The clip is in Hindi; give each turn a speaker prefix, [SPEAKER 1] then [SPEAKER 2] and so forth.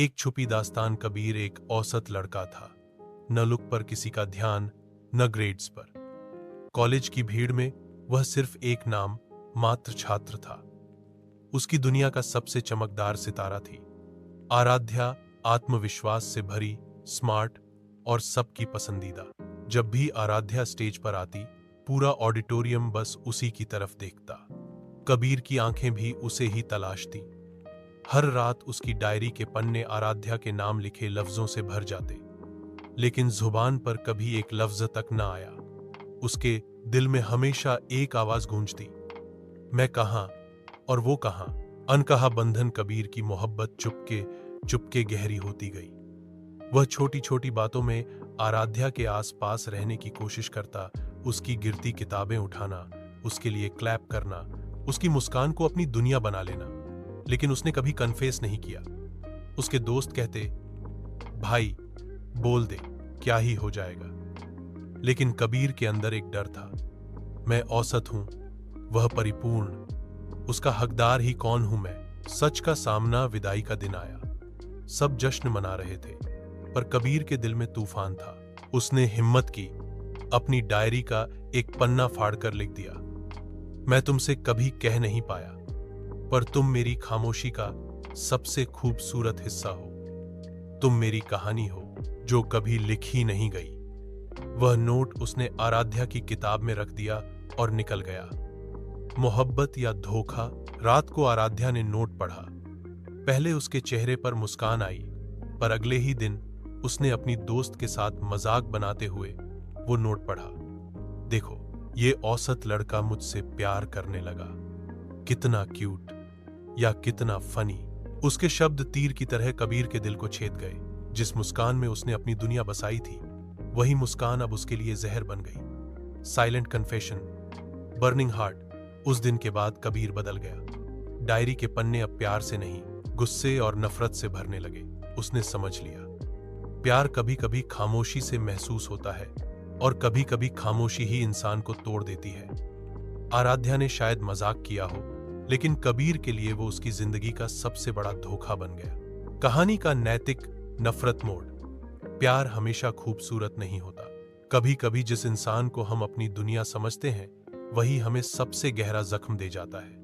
[SPEAKER 1] एक छुपी दास्तान। कबीर एक औसत लड़का था, न लुक पर किसी का ध्यान, न ग्रेड्स पर। कॉलेज की भीड़ में वह सिर्फ एक नाम मात्र छात्र था। उसकी दुनिया का सबसे चमकदार सितारा थी आराध्या, आत्मविश्वास से भरी, स्मार्ट और सबकी पसंदीदा। जब भी आराध्या स्टेज पर आती, पूरा ऑडिटोरियम बस उसी की तरफ देखता। कबीर की आंखें भी उसे ही तलाशती। हर रात उसकी डायरी के पन्ने आराध्या के नाम लिखे लफ्जों से भर जाते, लेकिन जुबान पर कभी एक लफ्ज तक न आया। उसके दिल में हमेशा एक आवाज गूंजती, मैं कहां और वो कहां। अनकहा बंधन। कबीर की मोहब्बत चुपके चुपके गहरी होती गई। वह छोटी छोटी बातों में आराध्या के आसपास रहने की कोशिश करता, उसकी गिरती किताबें उठाना, उसके लिए क्लैप करना, उसकी मुस्कान को अपनी दुनिया बना लेना। लेकिन उसने कभी कन्फेस नहीं किया। उसके दोस्त कहते, भाई बोल दे, क्या ही हो जाएगा। लेकिन कबीर के अंदर एक डर था, मैं औसत हूं, वह परिपूर्ण। उसका हकदार ही कौन हूं मैं। सच का सामना। विदाई का दिन आया। सब जश्न मना रहे थे, पर कबीर के दिल में तूफान था। उसने हिम्मत की, अपनी डायरी का एक पन्ना फाड़कर लिख दिया, मैं तुमसे कभी कह नहीं पाया, पर तुम मेरी खामोशी का सबसे खूबसूरत हिस्सा हो। तुम मेरी कहानी हो जो कभी लिखी नहीं गई। वह नोट उसने आराध्या की किताब में रख दिया और निकल गया। मोहब्बत या धोखा। रात को आराध्या ने नोट पढ़ा। पहले उसके चेहरे पर मुस्कान आई, पर अगले ही दिन उसने अपनी दोस्त के साथ मजाक बनाते हुए वो नोट पढ़ा, देखो ये औसत लड़का मुझसे प्यार करने लगा। कितना क्यूट या कितना फनी। उसके शब्द तीर की तरह कबीर के दिल को छेद गए। जिस मुस्कान में उसने अपनी दुनिया बसाई थी, वही मुस्कान अब उसके लिए जहर बन गई। Silent confession, burning heart. उस दिन के बाद कबीर बदल गया। डायरी के पन्ने अब प्यार से नहीं, गुस्से और नफरत से भरने लगे। उसने समझ लिया, प्यार कभी कभी खामोशी से महसूस होता है, और कभी कभी खामोशी ही इंसान को तोड़ देती है। आराध्या ने शायद मजाक किया हो, लेकिन कबीर के लिए वो उसकी जिंदगी का सबसे बड़ा धोखा बन गया। कहानी का नैतिक नफरत मोड़। प्यार हमेशा खूबसूरत नहीं होता। कभी कभी जिस इंसान को हम अपनी दुनिया समझते हैं, वही हमें सबसे गहरा जख्म दे जाता है।